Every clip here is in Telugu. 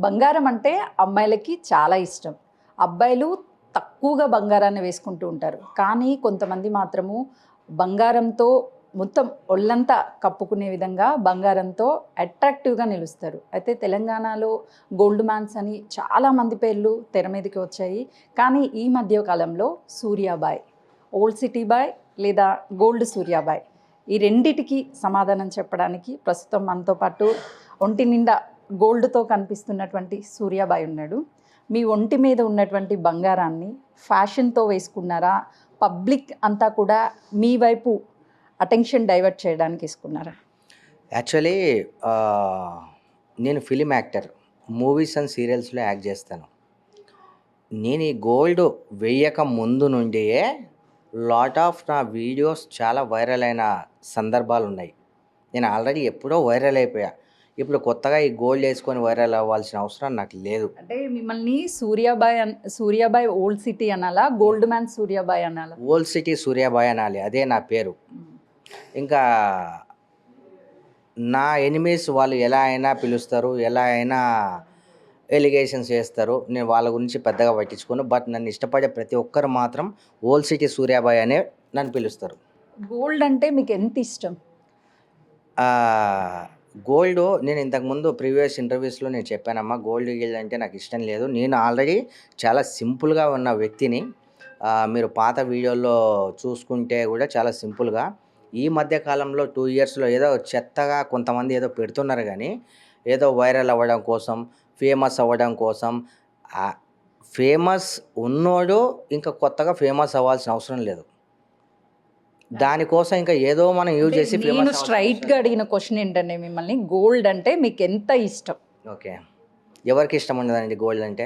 బంగారం అంటే అమ్మాయిలకి చాలా ఇష్టం. అబ్బాయిలు తక్కువగా బంగారాన్ని వేసుకుంటూ ఉంటారు. కానీ కొంతమంది మాత్రము బంగారంతో మొత్తం ఒళ్ళంతా కప్పుకునే విధంగా బంగారంతో అట్రాక్టివ్‌గా నిలుస్తారు. అయితే తెలంగాణలో గోల్డ్ మ్యాన్స్ అని చాలామంది పేర్లు తెర మీదకి వచ్చాయి. కానీ ఈ మధ్య కాలంలో సూర్యాబాయ్, ఓల్డ్ సిటీ బాయ్ లేదా గోల్డ్ సూర్యాబాయ్ ఈ రెండిటికి సమాధానం చెప్పడానికి ప్రస్తుతం మనతో పాటు ఒంటి నిండా గోల్డ్తో కనిపిస్తున్నటువంటి సూర్యాబాయ్ ఉన్నాడు. మీ ఒంటి మీద ఉన్నటువంటి బంగారాన్ని ఫ్యాషన్తో వేసుకున్నారా? పబ్లిక్ అంతా కూడా మీ వైపు అటెన్షన్ డైవర్ట్ చేయడానికి వేసుకున్నారా? యాక్చువల్లీ నేను ఫిలిం యాక్టర్, మూవీస్ అండ్ సీరియల్స్లో యాక్ట్ చేస్తాను. నేను ఈ గోల్డ్ వేయక ముందు నుండియే లాట్ ఆఫ్ నా వీడియోస్ చాలా వైరల్ అయిన సందర్భాలు ఉన్నాయి. నేను ఆల్రెడీ ఎప్పుడో వైరల్ అయిపోయా. ఇప్పుడు కొత్తగా ఈ గోల్డ్ వేసుకొని వైరల్ అవ్వాల్సిన అవసరం నాకు లేదు. అంటే మిమ్మల్ని సూర్యాబాయ్ ఓల్డ్ సిటీ అనాలా, గోల్డ్ మ్యాన్ సూర్యాబాయ్ అనాలా? ఓల్డ్ సిటీ సూర్యాబాయ్ అనాలి, అదే నా పేరు. ఇంకా నా ఎనిమీస్ వాళ్ళు ఎలా అయినా పిలుస్తారు, ఎలా అయినా ఎలిగేషన్స్ చేస్తారు. నేను వాళ్ళ గురించి పెద్దగా పట్టించుకోను. బట్ నన్ను ఇష్టపడే ప్రతి ఒక్కరు మాత్రం ఓల్డ్ సిటీ సూర్యాబాయ్ అనే నన్ను పిలుస్తారు. గోల్డ్ అంటే మీకు ఎంత ఇష్టం? గోల్డ్ నేను ఇంతకుముందు ప్రీవియస్ ఇంటర్వ్యూస్లో నేను చెప్పానమ్మా, గోల్డ్ అంటే నాకు ఇష్టం లేదు. నేను ఆల్రెడీ చాలా సింపుల్గా ఉన్న వ్యక్తిని. మీరు పాత వీడియోల్లో చూసుకుంటే కూడా చాలా సింపుల్గా. ఈ మధ్య కాలంలో 2 ఇయర్స్లో ఏదో చెత్తగా కొంతమంది ఏదో పెడుతున్నారు, కానీ ఏదో వైరల్ అవ్వడం కోసం, ఫేమస్ అవ్వడం కోసం. ఫేమస్ ఉన్నోడు ఇంకా కొత్తగా ఫేమస్ అవ్వాల్సిన అవసరం లేదు. దానికోసం ఇంకా ఏదో మనం యూజ్ చేసి నేను స్ట్రైట్గా అడిగిన క్వశ్చన్ ఏంటంటే మిమ్మల్ని, గోల్డ్ అంటే మీకు ఎంత ఇష్టం? ఓకే, ఎవరికి ఇష్టం ఉండదండి గోల్డ్ అంటే?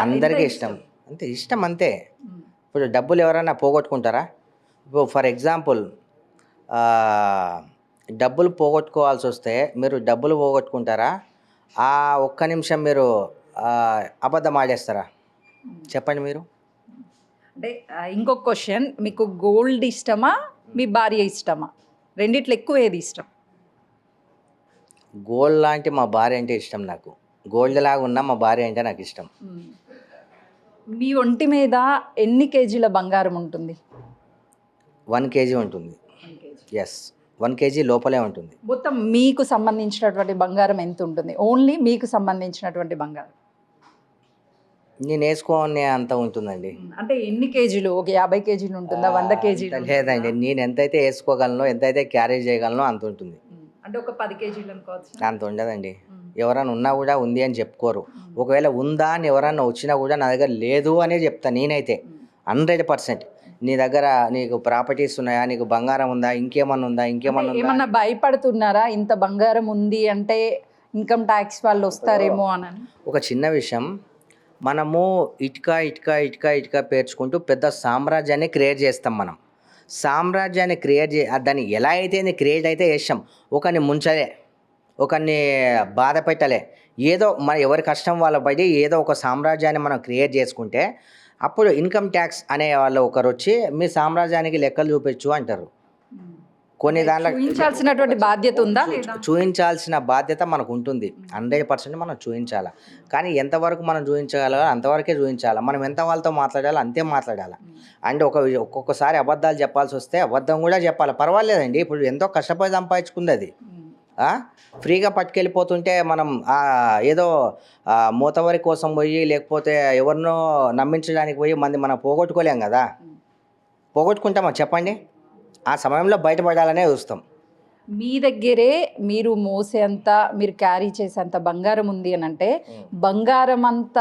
అందరికీ ఇష్టం. అంతే ఇష్టం, అంతే. ఇప్పుడు డబ్బులు ఎవరైనా పోగొట్టుకుంటారా? ఇప్పుడు ఫర్ ఎగ్జాంపుల్ డబ్బులు పోగొట్టుకోవాల్సి వస్తే మీరు డబ్బులు పోగొట్టుకుంటారా? ఆ ఒక్క నిమిషం మీరు అబద్ధం ఆడేస్తారా? చెప్పండి మీరు. అంటే ఇంకొక క్వశ్చన్, మీకు గోల్డ్ ఇష్టమా, మీ భార్య ఇష్టమా? రెండిట్లో ఎక్కువ ఏది ఇష్టం? గోల్డ్ లాంటి మా భార్య అంటే ఇష్టం నాకు. గోల్డ్ లాగా ఉన్న మా భార్య అంటే నాకు ఇష్టం. మీ ఒంటి మీద ఎన్ని కేజీల బంగారం ఉంటుంది? 1 కేజీ ఉంటుంది. ఎస్, 1 కేజీ లోపలే ఉంటుంది. మొత్తం మీకు సంబంధించినటువంటి బంగారం ఎంత ఉంటుంది? ఓన్లీ మీకు సంబంధించినటువంటి బంగారం నేను వేసుకోనే అంత ఉంటుందండి. అంటే ఎన్ని కేజీలు? ఒక 50 కేజీలు ఉంటుందా, 100 కేజీలు? లేదండి, నేను ఎంతైతే వేసుకోగలను, ఎంతైతే క్యారేజ్ చేయగలను అంత ఉంటుంది. అంటే ఒక 10 కేజీలు అనుకోవచ్చు. అంత ఉండదండి. ఎవరైనా ఉన్నా కూడా ఉంది అని చెప్పుకోరు. ఒకవేళ ఉందా అని ఎవరైనా వచ్చినా కూడా నా దగ్గర లేదు అనే చెప్తాను నేనైతే. 100%. నీ దగ్గర నీకు ప్రాపర్టీస్ ఉన్నాయా, నీకు బంగారం ఉందా, ఇంకేమన్నా ఉందా, ఏమన్నా భయపడుతున్నారా? ఇంత బంగారం ఉంది అంటే ఇన్కమ్ ట్యాక్స్ వాళ్ళు వస్తారేమో అని. ఒక చిన్న విషయం, మనము ఇటుక పేర్చుకుంటూ పెద్ద సామ్రాజ్యాన్ని క్రియేట్ చేస్తాం. మనం సామ్రాజ్యాన్ని దాన్ని ఎలా అయితే క్రియేట్ అయితే చేస్తాం. ఒకరిని ముంచలే, ఒకరిని బాధ పెట్టలే, ఏదో మన ఎవరి కష్టం వాళ్ళ పడి ఏదో ఒక సామ్రాజ్యాన్ని మనం క్రియేట్ చేసుకుంటే అప్పుడు ఇన్కమ్ ట్యాక్స్ అనే వాళ్ళు ఒకరు వచ్చి మీ సామ్రాజ్యానికి లెక్కలు చూపించు అంటారు. కొన్ని దాంట్లో చూపించాల్సినటువంటి బాధ్యత ఉందా? చూపించాల్సిన బాధ్యత మనకు ఉంటుంది. 100% మనం చూపించాలి. కానీ ఎంతవరకు మనం చూపించగలగా అంతవరకే చూపించాలి. మనం ఎంత వాళ్ళతో మాట్లాడాలో అంతే మాట్లాడాలి. అండ్ ఒక్కొక్కసారి అబద్ధాలు చెప్పాల్సి వస్తే అబద్ధం కూడా చెప్పాలి, పర్వాలేదండి. ఇప్పుడు ఎంతో కష్టపడి సంపాదించుకుంది అది. ఫ్రీగా పట్టుకెళ్ళిపోతుంటే మనం ఏదో మూతవరి కోసం పోయి, లేకపోతే ఎవరినో నమ్మించడానికి పోయి మనం పోగొట్టుకోలేం కదా. పోగొట్టుకుంటామా చెప్పండి? ఆ సమయంలో బయటపడాలనే చూస్తాం. మీ దగ్గరే మీరు మోసేంత, మీరు క్యారీ చేసేంత బంగారం ఉంది అని అంటే, బంగారం అంత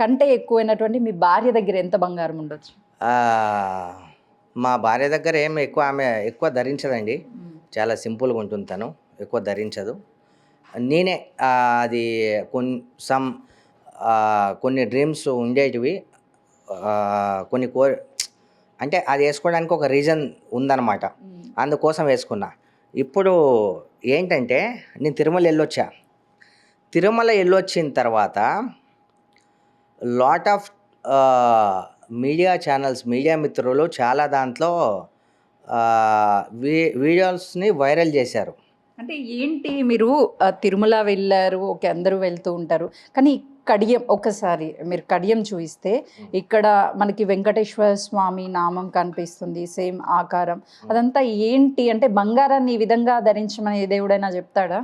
కంటే ఎక్కువైనటువంటి మీ భార్య దగ్గర ఎంత బంగారం ఉండొచ్చు? మా భార్య దగ్గర ఆమె ఎక్కువ ధరించదండి. చాలా సింపుల్గా ఉంటుంది. తను ఎక్కువ ధరించదు. నేనే అది కొన్ని డ్రీమ్స్ ఉండేటివి, కొన్ని అంటే అది వేసుకోవడానికి ఒక రీజన్ ఉందన్నమాట. అందుకోసం వేసుకున్నా. ఇప్పుడు ఏంటంటే నేను తిరుమల వెళ్ళొచ్చిన తర్వాత lot of media channels, media మిత్రులు చాలా దాంట్లో వీడియోస్ని వైరల్ చేశారు. అంటే ఏంటి మీరు తిరుమల వెళ్ళారు, ఓకే, అందరూ వెళ్తూ ఉంటారు. కానీ కడియం ఒకసారి మీరు కడియం చూయిస్తే ఇక్కడ మనకి వెంకటేశ్వర స్వామి నామం కనిపిస్తుంది, సేమ్ ఆకారం. అదంతా ఏంటి అంటే బంగారాన్ని ఈ విధంగా ధరించమని ఏ దేవుడైనా చెప్తాడా?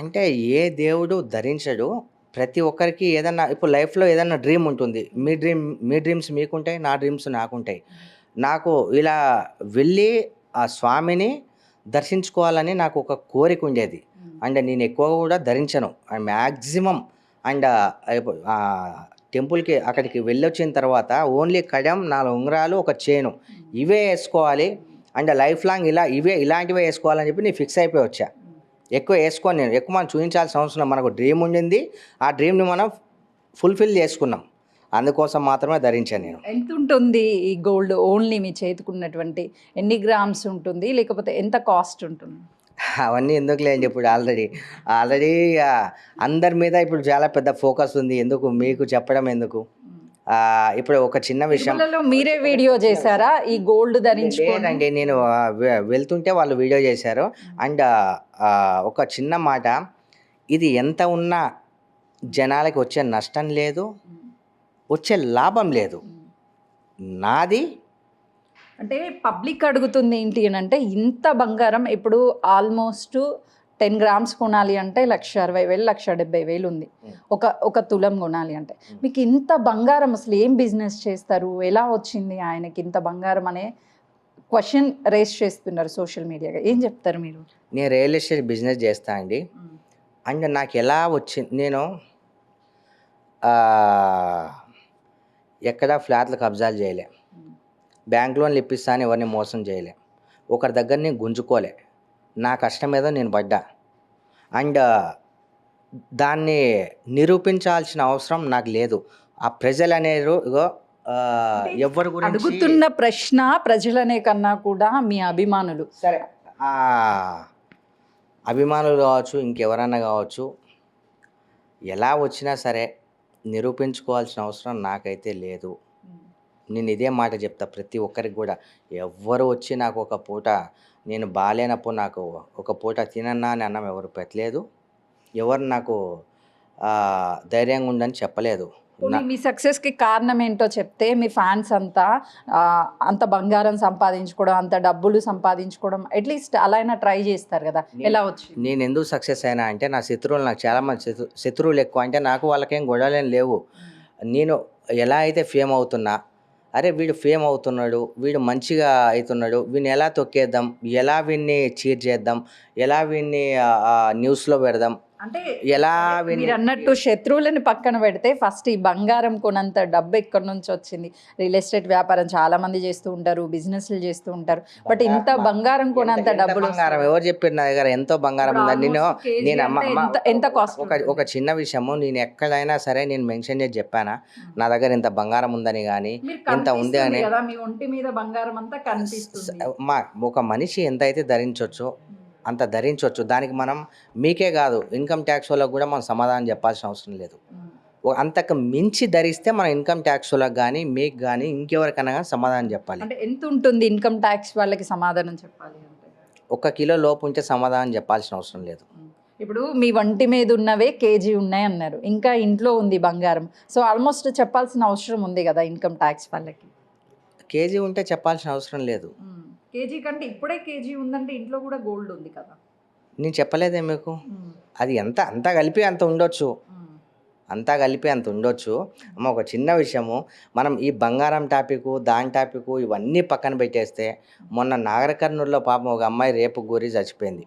అంటే ఏ దేవుడు ధరించడు. ప్రతి ఒక్కరికి ఏదన్నా ఇప్పుడు లైఫ్‌లో ఏదన్నా డ్రీమ్ ఉంటుంది. మీ డ్రీమ్స్ మీకుంటాయి. నా డ్రీమ్స్ నాకుంటాయి. నాకు ఇలా వెళ్ళి ఆ స్వామిని దర్శించుకోవాలని నాకు ఒక కోరిక ఉండేది. అండ్ నేను ఎక్కువగా కూడా ధరించను. అండ్ మ్యాక్సిమం అండ్ టెంపుల్‌కి అక్కడికి వెళ్ళొచ్చిన తర్వాత ఓన్లీ కడియం, 4 ఉంగరాలు, ఒక చైను ఇవే ఏసుకోవాలి. అండ్ లైఫ్ లాంగ్ ఇలాంటివే ఏసుకోవాలని చెప్పి నేను ఫిక్స్ అయిపోయి వచ్చా. ఎక్కువ వేసుకోను నేను. ఎక్కువ మనం చూయించాల్సిన అవసరం లేదు. మనకు డ్రీమ్ ఉండింది. ఆ డ్రీమ్‌ని మనం ఫుల్‌ఫిల్ చేసుకున్నాం. అందుకోసం మాత్రమే ధరించాను నేను. ఎంత ఉంటుంది ఈ గోల్డ్ ఓన్లీ మీ చేతికున్నటువంటి? ఎన్ని గ్రామ్స్ ఉంటుంది? లేకపోతే ఎంత కాస్ట్ ఉంటుంది? అవన్నీ ఎందుకులేండి ఇప్పుడు ఆల్రెడీ అందరి మీద ఇప్పుడు చాలా పెద్ద ఫోకస్ ఉంది. ఎందుకు మీకు చెప్పడం ఎందుకు? ఇప్పుడు ఒక చిన్న విషయం. తిరుమలలో మీరే వీడియో చేశారా ఈ గోల్డ్ ధరించుకొని? లేదండి, నేను వెళ్తుంటే వాళ్ళు వీడియో చేశారు. అండ్ ఒక చిన్న మాట, ఇది ఎంత ఉన్నా జనాలకి వచ్చే నష్టం లేదు, వచ్చే లాభం లేదు. నాది అంటే పబ్లిక్ అడుగుతుంది ఏంటి అని అంటే, ఇంత బంగారం ఇప్పుడు ఆల్మోస్ట్ 10 గ్రామ్స్ కొనాలి అంటే 1,60,000 1,70,000 ఉంది. ఒక తులం కొనాలి అంటే. మీకు ఇంత బంగారం అసలు ఏం బిజినెస్ చేస్తారు? ఎలా వచ్చింది ఆయనకి ఇంత బంగారం అనే క్వశ్చన్ రేస్ చేస్తున్నారు సోషల్ మీడియాగా. ఏం చెప్తారు మీరు? నేను రియల్ ఎస్టేట్ బిజినెస్ చేస్తా అండి. అండ్ నాకు ఎలా వచ్చింది, నేను ఎక్కడ ఫ్లాట్లు కబ్జాలు చేయలే, బ్యాంక్ లోన్లు ఇప్పిస్తా అని ఎవరిని మోసం చేయలే, ఒకరి దగ్గర నేను గుంజుకోలే. నా కష్టం ఏదో నేను పడ్డా. అండ్ దాన్ని నిరూపించాల్సిన అవసరం నాకు లేదు. ఆ ప్రజలు అనేరు ఎవరి గురించి అడుగుతున్న ప్రశ్న ప్రజలనే కన్నా కూడా మీ అభిమానులు. సరే, అభిమానులు కావచ్చు, ఇంకెవరన్నా కావచ్చు, ఎలా వచ్చినా సరే నిరూపించుకోవాల్సిన అవసరం నాకైతే లేదు. నేను ఇదే మాట చెప్తా ప్రతి ఒక్కరికి కూడా. ఎవ్వరు వచ్చి నాకు ఒక పూట నేను బాగాలేనప్పుడు నాకు ఒక పూట తినన్నా అని అన్నం ఎవరు పెట్టలేదు. ఎవరు నాకు ధైర్యంగా ఉండని చెప్పలేదు. మీ సక్సెస్కి కారణం ఏంటో చెప్తే మీ ఫ్యాన్స్ అంతా అంత బంగారం సంపాదించుకోవడం, అంత డబ్బులు సంపాదించుకోవడం అట్లీస్ట్ అలా అయినా ట్రై చేస్తారు కదా, ఎలా వచ్చింది? నేను ఎందుకు సక్సెస్ అయినా అంటే నా శత్రువులు, నాకు చాలామంది శత్రువులు ఎక్కువ. అంటే నాకు వాళ్ళకేం గొడవలేం లేవు. నేను ఎలా అయితే ఫేమ్ అవుతున్నా, అరే వీడు ఫేమ్ అవుతున్నాడు, వీడు మంచిగా అవుతున్నాడు, వీడిని ఎలా తొక్కేద్దాం, ఎలా వీడిని చీట్ చేద్దాం, ఎలా వీడిని న్యూస్లో పెడదాం, అంటే ఎలా మీరు అన్నట్టు శత్రువులని పక్కన పెడితే ఫస్ట్ ఈ బంగారం కొనంత డబ్బు ఎక్కడి నుంచి వచ్చింది? రియల్ ఎస్టేట్ వ్యాపారం చాలా మంది చేస్తూ ఉంటారు, బిజినెస్లు చేస్తూ ఉంటారు, బట్ ఇంత బంగారం కొనంత డబ్బులు బంగారం ఎవరు చెప్పారు నా దగ్గర ఎంతో బంగారం ఉందని? ఎంత కాస్ట్? ఒక చిన్న విషయము, నేను ఎక్కడైనా సరే నేను మెన్షన్ చేసి చెప్పానా నా దగ్గర ఇంత బంగారం ఉందని కానీ, ఇంత ఉంది అని? మీ ఒంటి మీద బంగారం అంతా కనిపిస్తుంది. ఒక మనిషి ఎంత అయితే ధరించవచ్చు అంత ధరించవచ్చు. దానికి మనం మీకే కాదు, ఇన్కమ్ ట్యాక్స్ వాళ్ళకి కూడా మనం సమాధానం చెప్పాల్సిన అవసరం లేదు. అంతకు మించి ధరిస్తే మన ఇన్కమ్ ట్యాక్స్ వాళ్ళకి కానీ, మీకు కానీ, ఇంకెవరికైనా కానీ సమాధానం చెప్పాలి. అంటే ఎంత ఉంటుంది ఇన్కమ్ ట్యాక్స్ వాళ్ళకి సమాధానం చెప్పాలి అంటే? 1 కిలో లోపు ఉంటే సమాధానం చెప్పాల్సిన అవసరం లేదు. ఇప్పుడు మీ వంటి మీద ఉన్నవే కేజీ ఉన్నాయి అన్నారు, ఇంకా ఇంట్లో ఉంది బంగారం, సో ఆల్మోస్ట్ చెప్పాల్సిన అవసరం ఉంది కదా ఇన్కమ్ ట్యాక్స్ వాళ్ళకి. కేజీ ఉంటే చెప్పాల్సిన అవసరం లేదు. కేజీ కంటే ఇప్పుడే కేజీ ఉందంటే ఇంట్లో కూడా గోల్డ్ ఉంది కదా. నేను చెప్పలేదే మీకు? అది అంతా కలిపి అంత ఉండొచ్చు, అంతా కలిపి అంత ఉండొచ్చు. అమ్మ, ఒక చిన్న విషయము, మనం ఈ బంగారం టాపిక్, దాని టాపిక్ ఇవన్నీ పక్కన పెట్టేస్తే, మొన్న నాగర్ కర్నూలులో పాపం ఒక అమ్మాయి రేపు గురి చచ్చిపోయింది.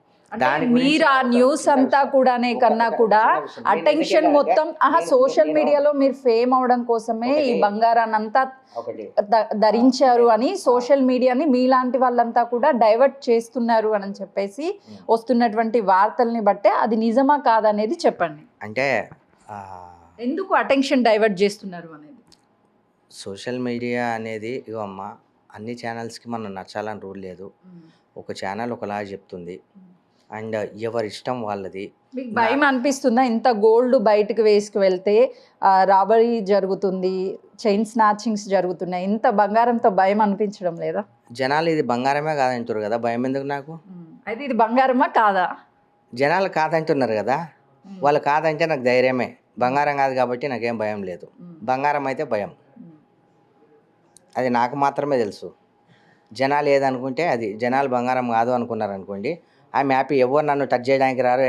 మీరు ఆ న్యూస్ అంతా కూడానే కన్నా కూడా అటెన్షన్ మొత్తం సోషల్ మీడియాలో మీరు ఫేమ్ అవడం కోసమే ఈ బంగారాన్ని అంతా ధరించారు అని సోషల్ మీడియాని మీలాంటి వాళ్ళంతా కూడా డైవర్ట్ చేస్తున్నారు అని చెప్పేసి వస్తున్నటువంటి వార్తల్ని బట్టే అది నిజమా కాదనేది చెప్పండి. అంటే ఎందుకు అటెన్షన్ డైవర్ట్ చేస్తున్నారు అనేది? సోషల్ మీడియా అనేది ఇగో అమ్మ, అన్ని ఛానల్స్కి మనం నచ్చాలని రూల్ లేదు. ఒక ఛానల్ ఒకలా చెప్తుంది, అండ్ ఎవరి ఇష్టం వాళ్ళది. మీకు భయం అనిపిస్తుందా? ఇంత గోల్డ్ బయటకు వేసుకువెళ్తే రాబరీ జరుగుతుంది, చైన్ స్నాచింగ్స్ జరుగుతున్నాయి, ఇంత బంగారంతో భయం అనిపించడం లేదా? జనాలు ఇది బంగారమే కాదంటారు కదా, భయం ఎందుకు నాకు? అయితే ఇది బంగారమా కాదా? జనాలు కాదంటున్నారు కదా, వాళ్ళు కాదంటే నాకు ధైర్యమే. బంగారం కాదు కాబట్టి నాకేం భయం లేదు. బంగారం అయితే భయం, అది నాకు మాత్రమే తెలుసు. జనాలు ఏదనుకుంటే అది. జనాలు బంగారం కాదు అనుకున్నారు అనుకోండి, ఐఎమ్ హ్యాపీ. ఎవరు నన్ను టచ్ చేయడానికి రారు.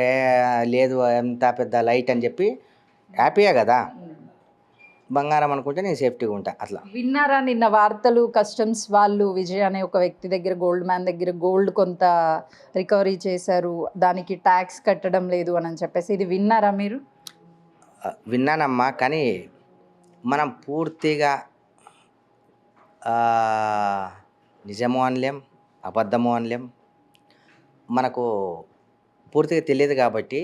లేదు ఎంత పెద్ద లైట్ అని చెప్పి హ్యాపీయే కదా. బంగారం అనుకుంటే నేను సేఫ్టీగా ఉంటా. అట్లా విన్నారా నిన్న వార్తలు? కస్టమ్స్ వాళ్ళు విజయ్ అనే ఒక వ్యక్తి దగ్గర, గోల్డ్ మ్యాన్ దగ్గర గోల్డ్ కొంత రికవరీ చేశారు, దానికి ట్యాక్స్ కట్టడం లేదు అని చెప్పేసి. ఇది విన్నారా మీరు? విన్నానమ్మా, కానీ మనం పూర్తిగా నిజము అనలేం, అబద్ధము అనలేం. మనకు పూర్తిగా తెలియదు కాబట్టి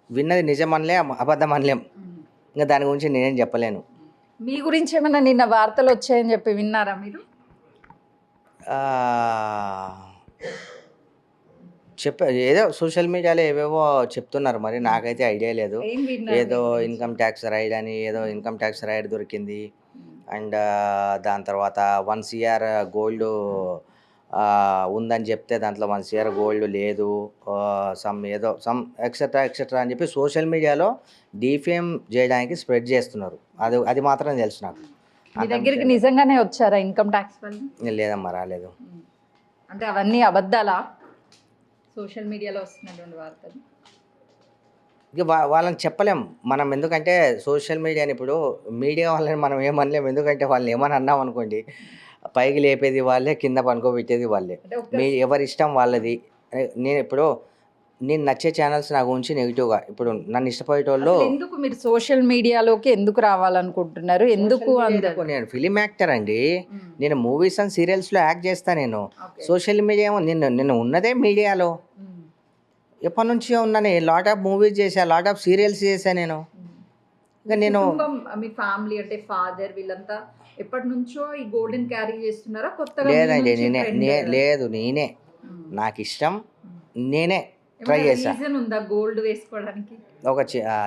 విన్నది నిజం అనలేం, అబద్ధం అనలేం. ఇంకా దాని గురించి నేనేం చెప్పలేను. మీ గురించి ఏమైనా నిన్న వార్తలు వచ్చాయని చెప్పి విన్నారా మీరు? ఏదో సోషల్ మీడియాలో ఏవేవో చెప్తున్నారు, మరి నాకైతే ఐడియా లేదు. ఏం విన్నారు? ఏదో ఇన్కమ్ ట్యాక్స్ రైడ్ అని, ఏదో ఇన్కమ్ ట్యాక్స్ రైడ్ దొరికింది. అండ్ దాని తర్వాత 1 CR గోల్డ్ ఉందని చెప్తే దాంట్లో 1 CR గోల్డ్ లేదు, సమ్ ఎక్సెట్రా అని చెప్పి సోషల్ మీడియాలో డిఫేమ్ చేయడానికి స్ప్రెడ్ చేస్తున్నారు. అది మాత్రం తెలుసు నాకు. మీ దగ్గరికి నిజంగానే వచ్చారా ఇన్కమ్ ట్యాక్స్ వాళ్ళు? లేదమ్మా, రాలేదు. అంటే అవన్నీ అబద్ధాలా? సోషల్ మీడియాలో వస్తున్నటువంటి వార్తలు ఇక వాళ్ళని చెప్పలేం మనం, ఎందుకంటే సోషల్ మీడియాని ఇప్పుడు మీడియా వాళ్ళని మనం ఏమనలేము. ఎందుకంటే వాళ్ళని ఏమని అన్నాం అనుకోండి, పైకి లేపేది వాళ్ళే, కింద పనుకోబెట్టేది వాళ్ళే. ఎవరి ఇష్టం వాళ్ళది. నేను నచ్చే ఛానల్స్ నా గురించి నెగిటివ్గా, ఇప్పుడు నన్ను ఇష్టపడేటోళ్ళు. ఎందుకు మీరు సోషల్ మీడియాలోకి ఎందుకు రావాలనుకుంటున్నారు? ఎందుకు? నేను ఫిలిం యాక్టర్ అండి. నేను మూవీస్ అండ్ సీరియల్స్లో యాక్ట్ చేస్తాను. నేను సోషల్ మీడియా నేను ఉన్నదే మీడియాలో. ఎప్పటి నుంచో ఉన్నాను. లాట్ ఆఫ్ మూవీస్ చేశా, లాట్ ఆఫ్ సీరియల్స్ చేశా నేను. ఇంకా నేను మీ ఫ్యామిలీ అంటే ఫాదర్ వీళ్ళంతా ఎప్పటి నుంచో ఈ గోల్డెన్ క్యారీ చేస్తున్నారా? కొత్తగా లేదండి, నేనే నాకు ఇష్టం, నేనే ట్రై చేశా. ఉందా గోల్డ్ వేసుకోవడానికి?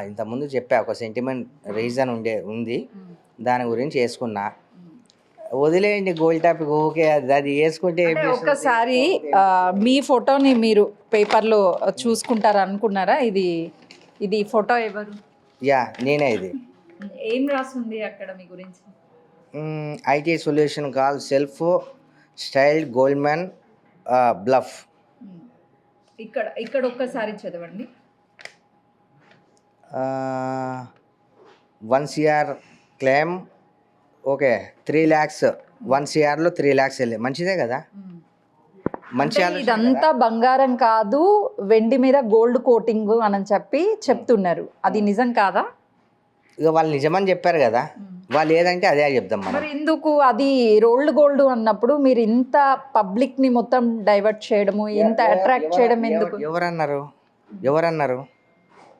ఇంతకుముందు చెప్పా, ఒక సెంటిమెంట్ రీజన్ ఉంది, దాని గురించి వేసుకున్నా. వదిలేయండి గోల్డ్ టాపిక్. ఓకే, అది వేసుకుంటే ఒక్కసారి మీ ఫోటోని మీరు పేపర్లో చూసుకుంటారా అనుకున్నారా? ఇది ఫోటో ఎవరు? నేనే. ఇది ఏం రాస్తుంది అక్కడ మీ గురించి? IT solution call self style gold man bluff. ఇక్కడ ఒక్కసారి చదవండి. 1 CR claim. Okay, 3 lakhs. 1 CRలో 3 lakhs వెళ్ళి మంచిదే కదా. మంచి ఇదంతా బంగారం కాదు, వెండి మీద గోల్డ్ కోటింగ్ అని చెప్పి చెప్తున్నారు. అది నిజం కాదా? ఇక వాళ్ళు నిజమని చెప్పారు కదా, వాళ్ళు ఏదంటే అదే చెప్దాం మనం. మరి ఎందుకు అది రోల్డ్ గోల్డ్ అన్నప్పుడు మీరు ఇంత పబ్లిక్ ని మొత్తం డైవర్ట్ చేయడము, ఇంత అట్రాక్ట్ చేయడం ఎందుకు? ఎవరన్నారు?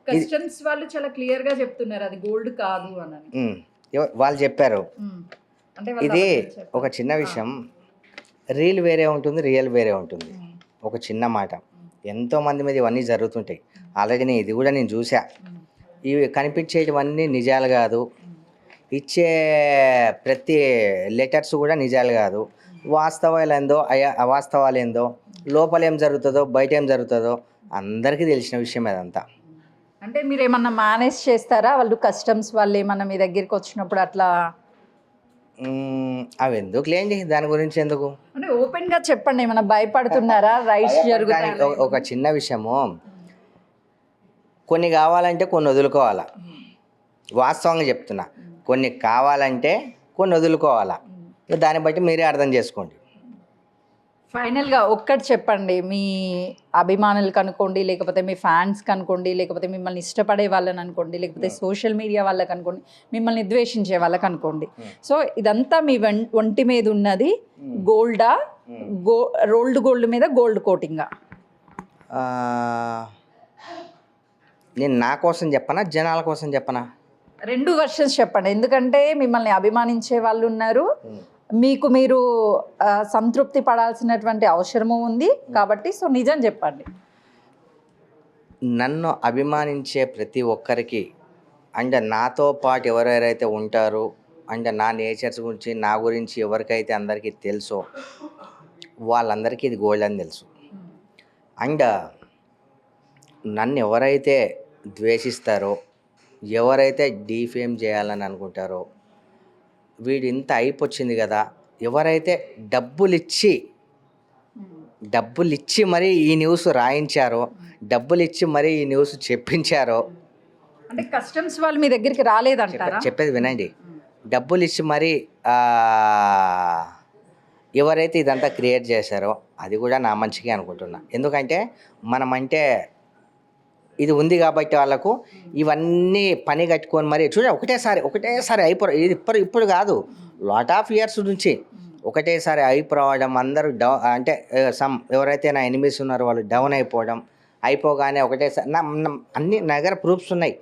కస్టమ్స్ వాళ్ళు చాలా క్లియర్ గా చెప్తున్నారు అది గోల్డ్ కాదు అని. వాళ్ళు చెప్పారు. ఇది ఒక చిన్న విషయం. రీల్ వేరే ఉంటుంది, రియల్ వేరే ఉంటుంది. ఒక చిన్న మాట, ఎంతోమంది మీద ఇవన్నీ జరుగుతుంటాయి. ఆల్రెడీ ఇది కూడా నేను చూసా. ఇవి కనిపించేటివన్నీ నిజాలు కాదు, ఇచ్చే ప్రతి లెటర్స్ కూడా నిజాలు కాదు. వాస్తవాలు ఏందో అవాస్తవాలు ఏందో, లోపల ఏం జరుగుతుందో బయట ఏం జరుగుతుందో అందరికీ తెలిసిన విషయం అదంతా. అంటే మీరు ఏమన్నా మేనేజ్ చేస్తారా? వాళ్ళు కస్టమ్స్ వాళ్ళు ఏమన్నా మీ దగ్గరికి వచ్చినప్పుడు అట్లా? అవి ఎందుకు లేండి, దాని గురించి ఎందుకు. అంటే ఓపెన్ గా చెప్పండి, ఏమన్నా భయపడుతున్నారా? రైట్స్ జరుగుతాయి. ఒక చిన్న విషయము, కొన్ని కావాలంటే కొన్ని వదులుకోవాలా. వాస్తవంగా చెప్తున్నా, కొన్ని కావాలంటే కొన్ని వదులుకోవాలా. దాన్ని బట్టి మీరే అర్థం చేసుకోండి. ఫైనల్గా ఒక్కటి చెప్పండి, మీ అభిమానులకు అనుకోండి, లేకపోతే మీ ఫ్యాన్స్కి అనుకోండి, లేకపోతే మిమ్మల్ని ఇష్టపడే వాళ్ళని అనుకోండి, లేకపోతే సోషల్ మీడియా వాళ్ళకి అనుకోండి, మిమ్మల్ని ద్వేషించే వాళ్ళకి అనుకోండి. సో ఇదంతా మీ ఒంటి మీద ఉన్నది గోల్డా, రోల్డ్ గోల్డ్ మీద గోల్డ్ కోటింగా? నేను నా కోసం చెప్పనా, జనాల కోసం చెప్పనా? 2 వర్షన్స్ చెప్పండి. ఎందుకంటే మిమ్మల్ని అభిమానించే వాళ్ళు ఉన్నారు, మీకు మీరు సంతృప్తి పడాల్సినటువంటి అవసరము ఉంది కాబట్టి. సో నిజం చెప్పండి. నన్ను అభిమానించే ప్రతి ఒక్కరికి, అంటే నాతో పాటు ఎవరెవరైతే ఉంటారో, అంటే నా నేచర్స్ గురించి, నా గురించి ఎవరికైతే అందరికీ తెలుసో వాళ్ళందరికీ ఇది గోల్డ్ అని తెలుసు. అండ్ నన్ను ఎవరైతే ద్వేషిస్తారో, ఎవరైతే డీఫేమ్ చేయాలని అనుకుంటారో, వీడు ఇంత అయిపోచ్చింది కదా, ఎవరైతే డబ్బులిచ్చి మరీ ఈ న్యూస్ రాయించారో, డబ్బులిచ్చి మరీ ఈ న్యూస్ చెప్పించారో, అంటే కస్టమ్స్ వాళ్ళు మీ దగ్గరికి రాలేదంటారా? చెప్పేది వినండి. డబ్బులు ఇచ్చి మరీ ఎవరైతే ఇదంతా క్రియేట్ చేశారో అది కూడా నా మంచిగా అనుకుంటున్నా. ఎందుకంటే మనమంటే ఇది ఉంది కాబట్టి వాళ్ళకు ఇవన్నీ పని కట్టుకొని మరి ఒకటేసారి ఇది ఇప్పుడు కాదు, లాట్ ఆఫ్ ఇయర్స్ నుంచి ఒకటేసారి అయిపోవడం, అందరూ అంటే ఎవరైతే నా ఎనిమీస్ ఉన్నారో వాళ్ళు డౌన్ అయిపోగానే ఒకటేసారి అన్ని నా దగ్గర ప్రూఫ్స్ ఉన్నాయి.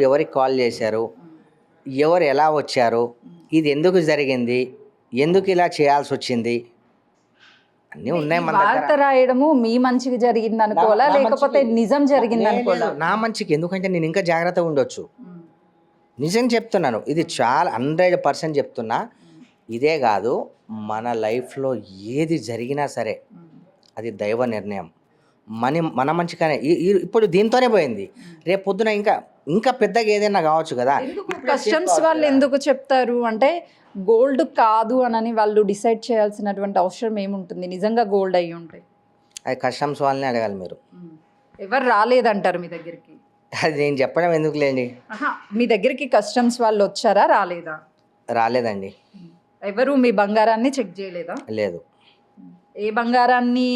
ఎవరికి కాల్ చేశారు, ఎవరు ఎలా వచ్చారు, ఇది ఎందుకు జరిగింది, ఎందుకు ఇలా చేయాల్సి వచ్చింది, అన్నీ ఉన్నాయి మన దగ్గర. వార్త రాయడము మీ మంచికి జరిగింది అనుకోవాలా, లేకపోతే నిజం జరిగింది అనుకోవాలా? నా మంచికి, ఎందుకంటే నేను ఇంకా జాగ్రత్తగా ఉండొచ్చు. నిజం చెప్తున్నాను, ఇది చాలా 100% చెప్తున్నా. ఇదే కాదు, మన లైఫ్లో ఏది జరిగినా సరే అది దైవ నిర్ణయం. మన మంచిగానే ఇప్పుడు దీంతోనే పోయింది. రేపు పొద్దున ఇంకా పెద్దగా ఏదైనా కావచ్చు కదా. కస్టమ్స్ వాళ్ళు ఎందుకు చెప్తారు అంటే గోల్డ్ కాదు అని వాళ్ళు డిసైడ్ చేయాల్సినటువంటి అవసరం ఏముంటుంది? నిజంగా గోల్డ్ అయ్యి ఉంటాయి. అది కస్టమ్స్ వాళ్ళని అడగాలి మీరు. ఎవరు రాలేదంటారు మీ దగ్గరికి? అది నేను చెప్పడం ఎందుకులేండి. మీ దగ్గరికి కస్టమ్స్ వాళ్ళు వచ్చారా, రాలేదా? రాలేదండి. ఎవరు మీ బంగారాన్ని చెక్ చేయలేదా? లేదు. ఏ బంగారాన్ని,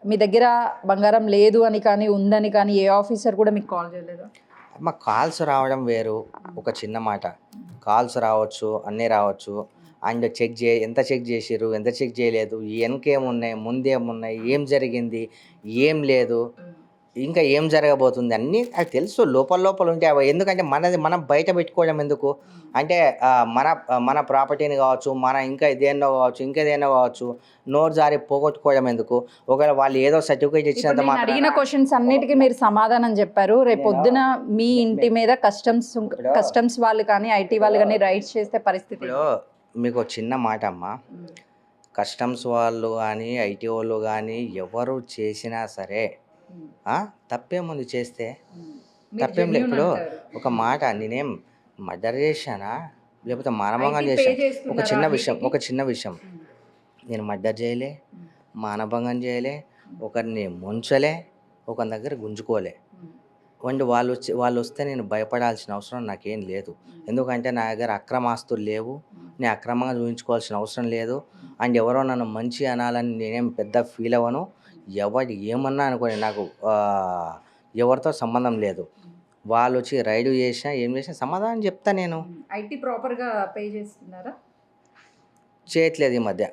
మీ దగ్గర బంగారం లేదు అని కానీ ఉందని కానీ ఏ ఆఫీసర్ కూడా మీకు కాల్ చేయలేదా? మా కాల్స్ రావడం వేరు, ఒక చిన్న మాట. కాల్స్ రావచ్చు, అన్నీ రావచ్చు. అండ్ ఎంత చెక్ చేసిర్రు, ఎంత చెక్ చేయలేదు, వెనకేమున్నాయి, ముందేమున్నాయి, ఏం జరిగింది, ఏం లేదు, ఇంకా ఏం జరగబోతుంది, అన్నీ అది తెలుసు. లోపల ఉంటే ఎందుకంటే మనం బయట పెట్టుకోవడం ఎందుకు అంటే మన ప్రాపర్టీని కావచ్చు, ఇంకా ఇదేనో కావచ్చు, నోరు జారి పోగొట్టుకోవడం ఎందుకు? ఒకవేళ వాళ్ళు ఏదో సర్టిఫికేట్ ఇచ్చినంత అడిగిన క్వశ్చన్స్ అన్నిటికీ మీరు సమాధానం చెప్పారు. రేపు పొద్దున మీ ఇంటి మీద కస్టమ్స్ వాళ్ళు కానీ ఐటీ వాళ్ళు కానీ రైడ్స్ చేస్తే పరిస్థితి? మీకు చిన్న మాట అమ్మా, కస్టమ్స్ వాళ్ళు కానీ ఐటీ వాళ్ళు కానీ ఎవరు చేసినా సరే తప్పేముంది చేస్తే? తప్పేం లేదు. ఇప్పుడు ఒక మాట, నేనేం మర్డర్ చేశానా లేకపోతే మానభంగం చేశాను? ఒక చిన్న విషయం, నేను మర్డర్ చేయలే, మానభంగం చేయలే, ఒకరిని ముంచలే, ఒకరి దగ్గర గుంజుకోలే. అండ్ వాళ్ళు వస్తే నేను భయపడాల్సిన అవసరం నాకేం లేదు. ఎందుకంటే నా దగ్గర అక్రమాస్తులు లేవు, నేను అక్రమంగా చూపించుకోవాల్సిన అవసరం లేదు. అండ్ ఎవరో నన్ను మంచి అనాలని నేనేం పెద్ద ఫీల్ అవ్వను. ఎవరు ఏమన్నా అనుకోని, నాకు ఎవరితో సంబంధం లేదు. వాళ్ళు వచ్చి రైడ్ చేసినా ఏం చేసినా సమాధానం చెప్తా నేను. ఐటీ ప్రాపర్గా పే చేస్తున్నారా? చేయట్లేదు ఈ మధ్య.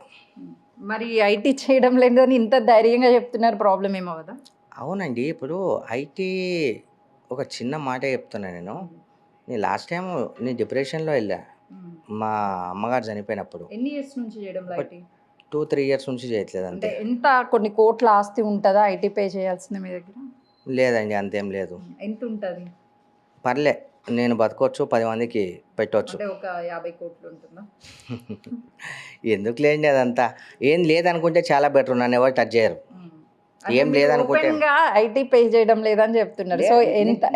మరి ఐటీ చేయడం లేదని ఇంత ధైర్యంగా చెప్తున్నారు, ప్రాబ్లం ఏమవుదా? అవునండి. ఇప్పుడు ఐటీ ఒక చిన్న మాట చెప్తున్నా నేను లాస్ట్ టైం నేను డిప్రెషన్లో వెళ్ళా మా అమ్మగారు చనిపోయినప్పుడు. ఎన్ని ఇయర్స్ నుంచి చేయడం ఐటీ? 2-3 ఇయర్స్ నుంచి చేయట్లేదు. అంతే. ఎంత కొన్ని కోట్ల ఆస్తి ఉంటుందా ఐటీ పే చేయాల్సింది మీ దగ్గర? లేదండి, అంతేం లేదు. ఎంత ఉంటుంది? పర్లే, నేను బతకొచ్చు, 10 మందికి పెట్టవచ్చు. ఒక 50 కోట్లు ఉంటుందా? ఎందుకు లేండి, అదంతా ఏం లేదనుకుంటే చాలా బెటర్. నన్ను ఎవరు టచ్ చేయరు. ఏం లేదనుకుంటే ఐటీ పే చేయడం లేదని చెప్తున్నారు. సో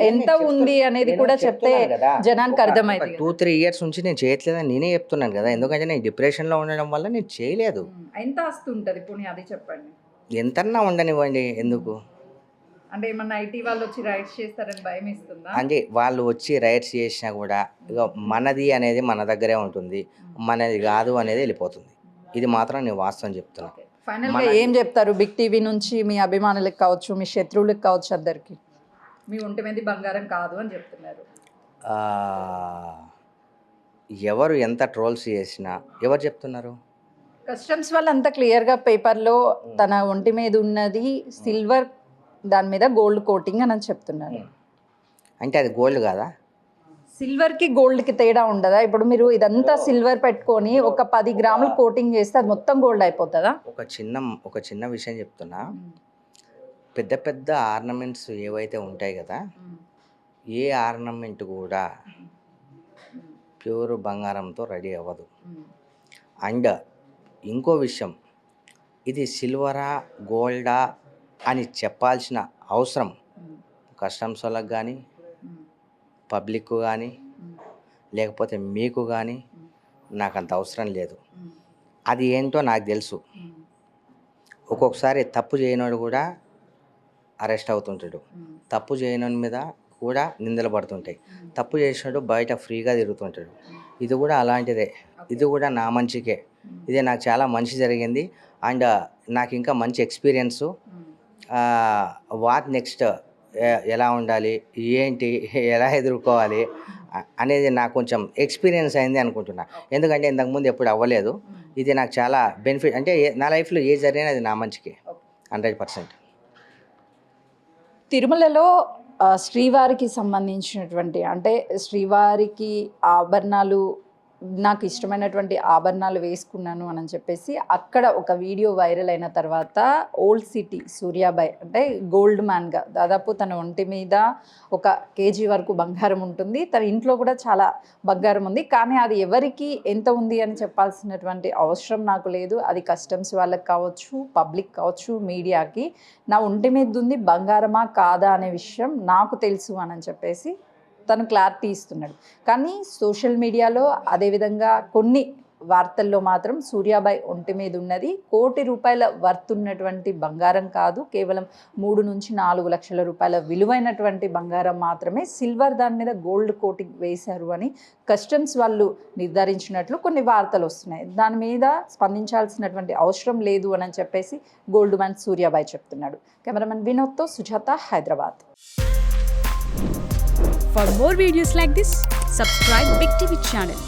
ఎంత ఉంది అనేది కూడా చెప్తే జనానికి అర్థమైంది. 2-3 ఇయర్స్ నుంచి నేను చేయట్లేదని నేనే చెప్తున్నాను కదా. ఎందుకంటే నేను డిప్రెషన్లో ఉండడం వల్ల నేను చేయలేదు. ఎంత ఆస్తి ఉంటుంది పోనీ అది చెప్పండి. ఎంతన్నా ఉండనివ్వండి, ఎందుకు అంటే ఏమన్నా ఐటీ వాళ్ళు వచ్చి రైడ్స్ చేస్తారని భయం ఇస్తుందా? అంటే వాళ్ళు వచ్చి రైడ్స్ చేసినా కూడా ఇక మనది అనేది మన దగ్గరే ఉంటుంది, మనది కాదు అనేది వెళ్ళిపోతుంది. ఇది మాత్రం నేను వాస్తవం చెప్తున్నా. ఫైనల్గా ఏం చెప్తారు బిగ్ టీవీ నుంచి మీ అభిమానులకు కావచ్చు, మీ శత్రువులకు కావచ్చు, అందరికి మీ ఒంటి మీద బంగారం కాదు అని చెప్తున్నారు? ఎవరు ఎంత ట్రోల్స్ చేసినా ఎవరు చెప్తున్నారు? కస్టమ్స్ వాళ్ళు అంత క్లియర్గా పేపర్లో తన ఒంటి మీద ఉన్నది సిల్వర్, దాని మీద గోల్డ్ కోటింగ్ అని చెప్తున్నారు. అంటే అది గోల్డ్ కాదా? సిల్వర్కి గోల్డ్కి తేడా ఉండదా? ఇప్పుడు మీరు ఇదంతా సిల్వర్ పెట్టుకొని ఒక 10 గ్రాములు కోటింగ్ చేస్తే అది మొత్తం గోల్డ్ అయిపోతుందా? ఒక చిన్న విషయం చెప్తున్నా. పెద్ద పెద్ద ఆర్నమెంట్స్ ఏవైతే ఉంటాయి కదా, ఏ ఆర్నమెంట్ కూడా ప్యూర్ బంగారంతో రెడీ అవ్వదు. అండ్ ఇంకో విషయం, ఇది సిల్వరా గోల్డా అని చెప్పాల్సిన అవసరం కస్టమ్స్ వాళ్ళకి కానీ పబ్లిక్ కానీ లేకపోతే మీకు కానీ నాకు అంత అవసరం లేదు. అది ఏంటో నాకు తెలుసు. ఒక్కొక్కసారి తప్పు చేయనోడు కూడా అరెస్ట్ అవుతుంటాడు, తప్పు చేయనోని మీద కూడా నిందలు పడుతుంటాయి, తప్పు చేసినట్టు బయట ఫ్రీగా తిరుగుతుంటాడు. ఇది కూడా అలాంటిదే, ఇది కూడా నా మంచికే. ఇది నాకు చాలా మంచి జరిగింది. అండ్ నాకు ఇంకా మంచి ఎక్స్పీరియన్సు. వాట్ నెక్స్ట్ ఎలా ఉండాలి, ఏంటి, ఎలా ఎదుర్కోవాలి అనేది నాకు కొంచెం ఎక్స్పీరియన్స్ అయింది అనుకుంటున్నా. ఎందుకంటే ఇంతకుముందు ఎప్పుడు అవ్వలేదు. ఇది నాకు చాలా బెనిఫిట్. అంటే నా లైఫ్లో ఏ జరిగినా అది నా మంచికే 100%. తిరుమలలో శ్రీవారికి సంబంధించినటువంటి అంటే శ్రీవారికి ఆభరణాలు నాకు ఇష్టమైనటువంటి ఆభరణాలు వేసుకున్నాను అని చెప్పేసి అక్కడ ఒక వీడియో వైరల్ అయిన తర్వాత ఓల్డ్ సిటీ సూర్యాబాయ్ అంటే గోల్డ్ మ్యాన్గా దాదాపు తన ఒంటి మీద 1 kg వరకు బంగారం ఉంటుంది, తన ఇంట్లో కూడా చాలా బంగారం ఉంది. కానీ అది ఎవరికి ఎంత ఉంది అని చెప్పాల్సినటువంటి అవసరం నాకు లేదు. అది కస్టమ్స్ వాళ్ళకి కావచ్చు, పబ్లిక్ కావచ్చు, మీడియాకి. నా ఒంటి మీద ఉంది బంగారమా కాదా అనే విషయం నాకు తెలుసు అని చెప్పేసి తను క్లారిటీ ఇస్తున్నాడు. కానీ సోషల్ మీడియాలో అదేవిధంగా కొన్ని వార్తల్లో మాత్రం సూర్యాబాయ్ ఒంటి మీద ఉన్నది ₹1 కోటి వర్త్ ఉన్నటువంటి బంగారం కాదు, కేవలం 3 నుంచి 4 లక్షల రూపాయల విలువైనటువంటి బంగారం మాత్రమే. సిల్వర్ దాని మీద గోల్డ్ కోటింగ్ వేశారు అని కస్టమ్స్ వాళ్ళు నిర్ధారించినట్లు కొన్ని వార్తలు వస్తున్నాయి. దాని మీద స్పందించాల్సినటువంటి అవసరం లేదు అని చెప్పేసి గోల్డ్ మ్యాన్ సూర్యాబాయ్ చెప్తున్నాడు. కెమెరామెన్ వినోద్తో Sujatha, Hyderabad. For more videos like this, subscribe Big TV channel.